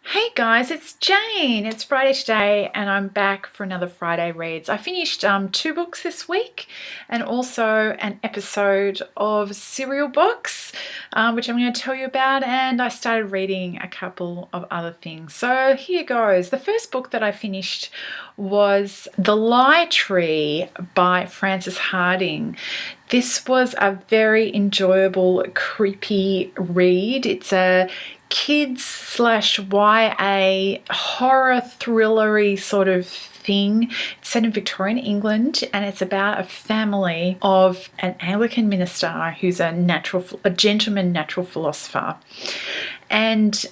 Hey guys, it's Jane. It's Friday today and I'm back for another Friday Reads. I finished two books this week and also an episode of Serial Books, which I'm going to tell you about, and I started reading a couple of other things. So here goes. The first book that I finished was The Lie Tree by Frances Hardinge. This was a very enjoyable, creepy read. It's a kids/YA horror thrillery sort of thing. It's set in Victorian England and it's about a family of an Anglican minister who's a gentleman natural philosopher. And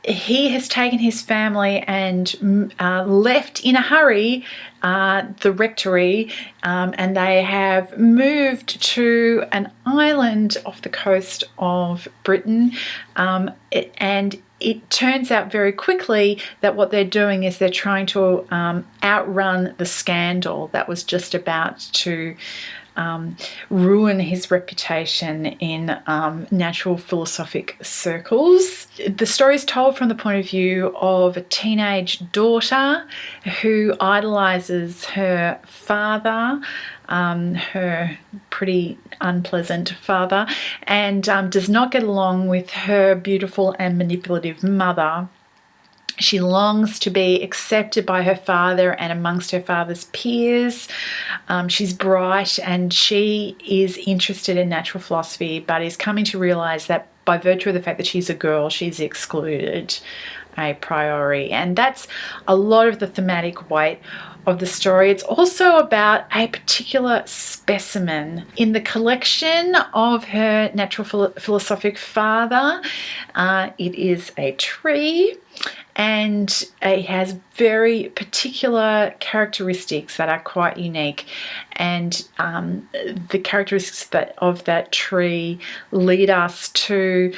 he has taken his family and left in a hurry the rectory, and they have moved to an island off the coast of Britain, and it turns out very quickly that what they're doing is they're trying to outrun the scandal that was just about to ruin his reputation in natural philosophic circles. The story is told from the point of view of a teenage daughter who idolizes her father, her pretty unpleasant father, and does not get along with her beautiful and manipulative mother. She longs to be accepted by her father and amongst her father's peers. She's bright and she is interested in natural philosophy, but is coming to realize that by virtue of the fact that she's a girl, she's excluded a priori. And that's a lot of the thematic weight of the story. It's also about a particular specimen in the collection of her natural philosophic father. It is a tree, and it has very particular characteristics that are quite unique, and the characteristics of that tree lead us to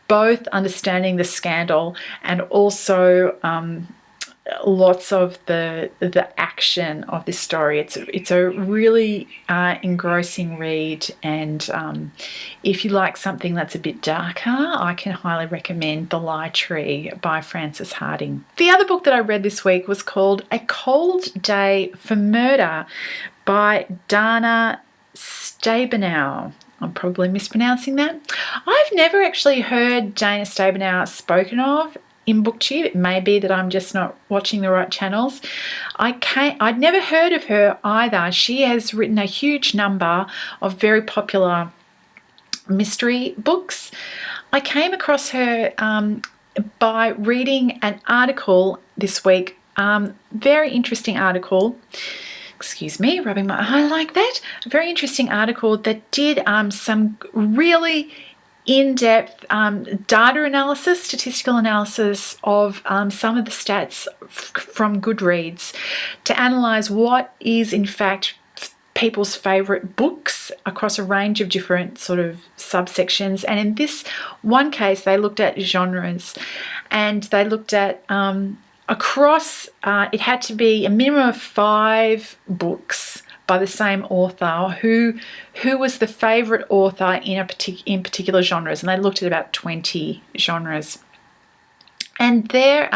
both understanding the scandal and also lots of the action of this story. It's a really engrossing read, and if you like something that's a bit darker, I can highly recommend The Lie Tree by Frances Hardinge. The other book that I read this week was called A Cold Day for Murder by Dana Stebenow. I'm probably mispronouncing that. I've never actually heard Dana Stebenow spoken of in BookTube. It may be that I'm just not watching the right channels. I'd never heard of her either. She has written a huge number of very popular mystery books. I came across her by reading an article this week, very interesting article. Excuse me, rubbing my eye like that. A very interesting article that did some really in-depth data analysis, statistical analysis of some of the stats from Goodreads to analyse what is in fact people's favourite books across a range of different sort of subsections. And in this one case, they looked at genres, and they looked at across, it had to be a minimum of 5 books by the same author who was the favourite author in particular genres, and they looked at about 20 genres. And their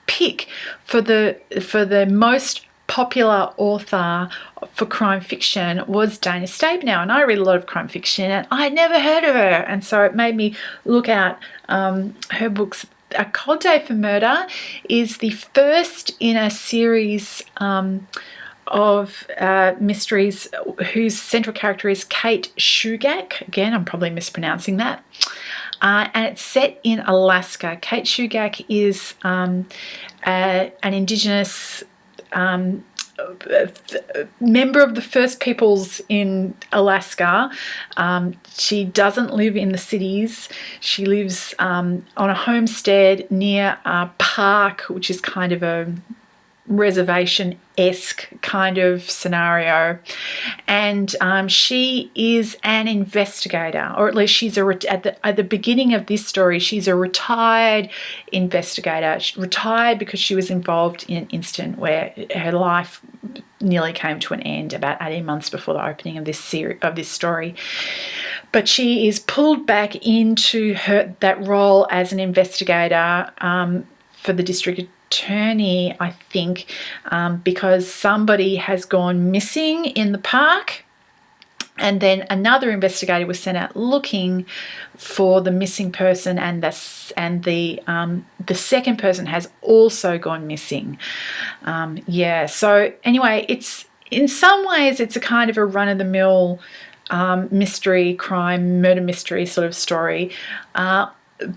pick for the most popular author for crime fiction was Dana Stebenow, and I read a lot of crime fiction and I had never heard of her, and so it made me look at her books. A Cold Day for Murder is the first in a series of mysteries whose central character is Kate Shugak. Again, I'm probably mispronouncing that. And it's set in Alaska. Kate Shugak is an Indigenous member of the First Peoples in Alaska. She doesn't live in the cities. She lives on a homestead near a park, which is kind of a reservation esque kind of scenario, and she is an investigator, or at least she's at the beginning of this story. She's a retired investigator. She retired because she was involved in an incident where her life nearly came to an end about 18 months before the opening of this story. But she is pulled back into that role as an investigator for the district attorney, I think, because somebody has gone missing in the park, and then another investigator was sent out looking for the missing person, and the second person has also gone missing. So anyway, it's in some ways it's a kind of a run-of-the-mill mystery, crime, murder mystery sort of story,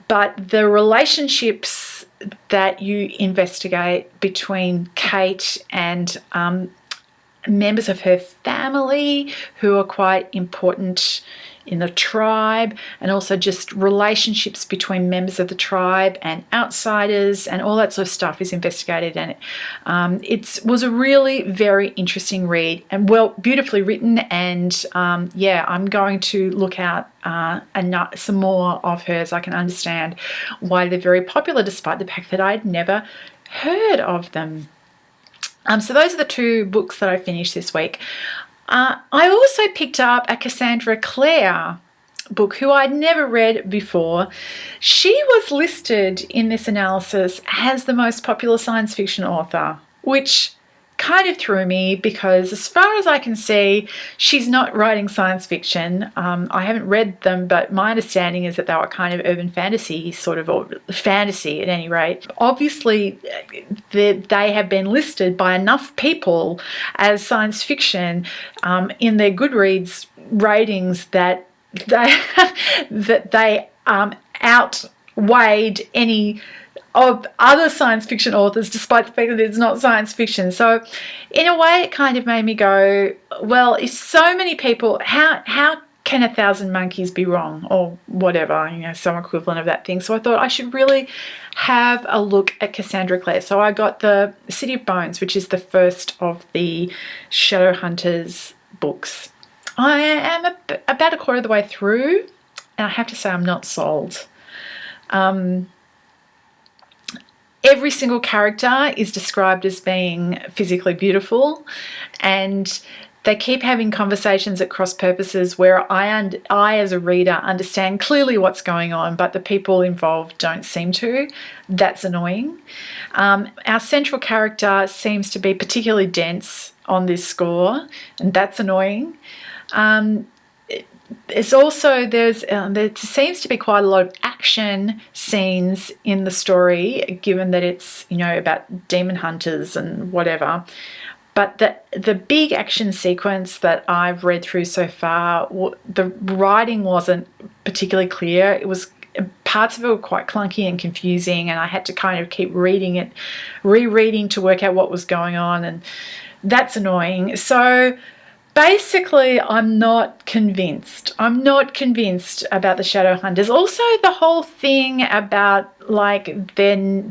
but the relationships that you investigate between Kate and members of her family who are quite important in the tribe, and also just relationships between members of the tribe and outsiders, and all that sort of stuff is investigated. And it was a really very interesting read, and beautifully written. And I'm going to look out some more of hers. I can understand why they're very popular, despite the fact that I'd never heard of them. So those are the two books that I finished this week. I also picked up a Cassandra Clare book, who I'd never read before. She was listed in this analysis as the most popular science fiction author, which kind of threw me, because as far as I can see, she's not writing science fiction. I haven't read them, but my understanding is that they were kind of urban fantasy, or fantasy at any rate. Obviously, they have been listed by enough people as science fiction in their Goodreads ratings that they outweighed any of other science fiction authors, despite the fact that it's not science fiction. So in a way, it kind of made me go, well, if so many people, how can 1,000 monkeys be wrong, or whatever, some equivalent of that thing. So I thought I should really have a look at Cassandra Clare. So I got the City of Bones, which is the first of the Shadowhunters books. I am about a quarter of the way through, and I have to say I'm not sold. Every single character is described as being physically beautiful, and they keep having conversations at cross purposes where I as a reader understand clearly what's going on, but the people involved don't seem to. That's annoying. Our central character seems to be particularly dense on this score, and that's annoying. It's also there seems to be quite a lot of action scenes in the story, given that it's about demon hunters and whatever. But the big action sequence that I've read through so far, the writing wasn't particularly clear. It was parts of it were quite clunky and confusing, and I had to kind of keep rereading to work out what was going on, and that's annoying. So basically, I'm not convinced. I'm not convinced about the Shadowhunters. Also, the whole thing about the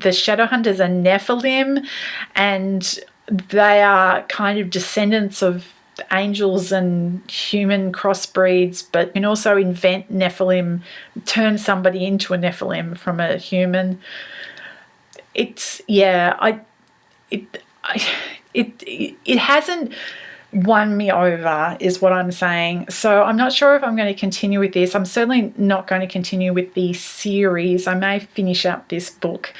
Shadowhunters are Nephilim, and they are kind of descendants of angels and human crossbreeds, but can also invent Nephilim, turn somebody into a Nephilim from a human. It hasn't won me over, is what I'm saying. So I'm not sure if I'm going to continue with this. I'm certainly not going to continue with the series. I may finish up this book,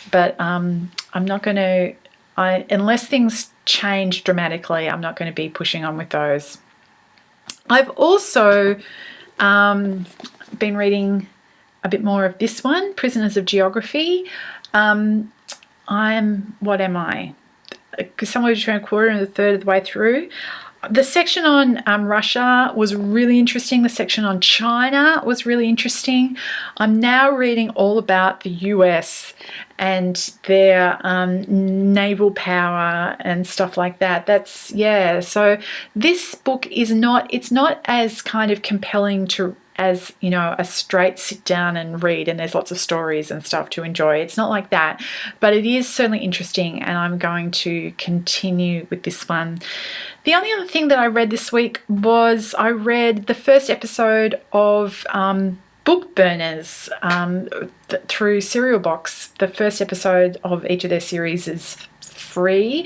but I'm not going to, unless things change dramatically, I'm not going to be pushing on with those. I've also been reading a bit more of this one, Prisoners of Geography. What am I? Somewhere between a quarter and a third of the way through. The section on Russia was really interesting. The section on China was really interesting. I'm now reading all about the US and their naval power and stuff like that. So this book it's not as kind of compelling as, you know, a straight sit down and read and there's lots of stories and stuff to enjoy. It's not like that, but it is certainly interesting, and I'm going to continue with this one. The only other thing that I read this week was I read the first episode of Bookburners through Serial Box. The first episode of each of their series is free.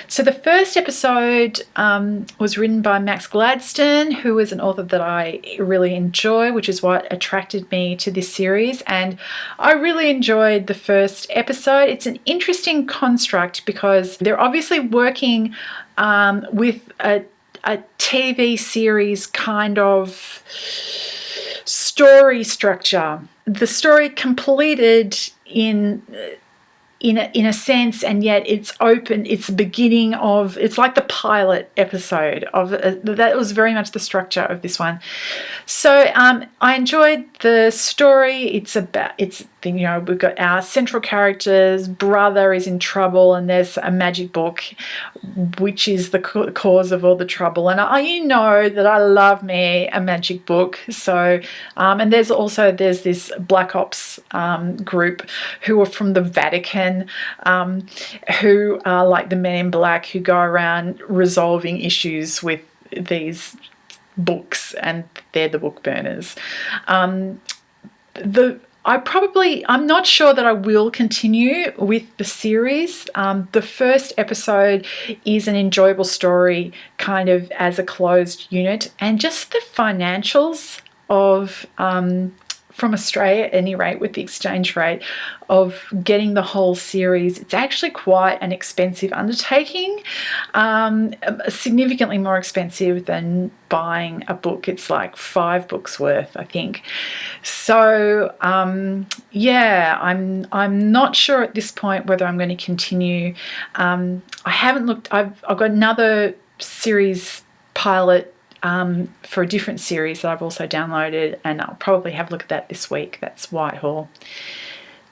So the first episode was written by Max Gladstone, who is an author that I really enjoy, which is what attracted me to this series. And I really enjoyed the first episode. It's an interesting construct because they're obviously working with a TV series kind of story structure. The story completed in a sense, and yet it's open. It's the beginning of, it's like the pilot episode of that was very much the structure of this one. So I enjoyed the story. It's you know, we've got our central character's brother is in trouble, and there's a magic book which is the cause of all the trouble. And you know that I love me a magic book. So and there's this Black Ops group who are from the Vatican, who are like the Men in Black, who go around resolving issues with these books, and they're the Bookburners. I'm not sure that I will continue with the series. The first episode is an enjoyable story, kind of as a closed unit, and just the financials of from Australia at any rate, with the exchange rate of getting the whole series, it's actually quite an expensive undertaking, significantly more expensive than buying a book. It's like 5 books worth, I think. So yeah, I'm not sure at this point whether I'm going to continue. I haven't looked. I've got another series pilot for a different series that I've also downloaded, and I'll probably have a look at that this week. That's Whitehall.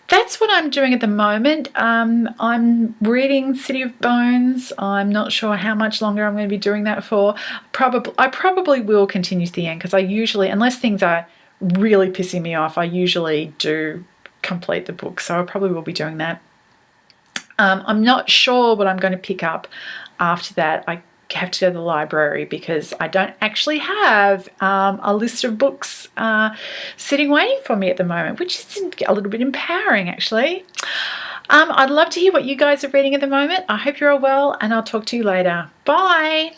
That's what I'm doing at the moment. I'm reading City of Bones. I'm not sure how much longer I'm going to be doing that for. I probably will continue to the end, because I usually, unless things are really pissing me off, I usually do complete the book. So I probably will be doing that. I'm not sure what I'm going to pick up after that. I have to go to the library because I don't actually have a list of books sitting waiting for me at the moment, which is a little bit empowering actually. I'd love to hear what you guys are reading at the moment. I hope you're all well, and I'll talk to you later. Bye.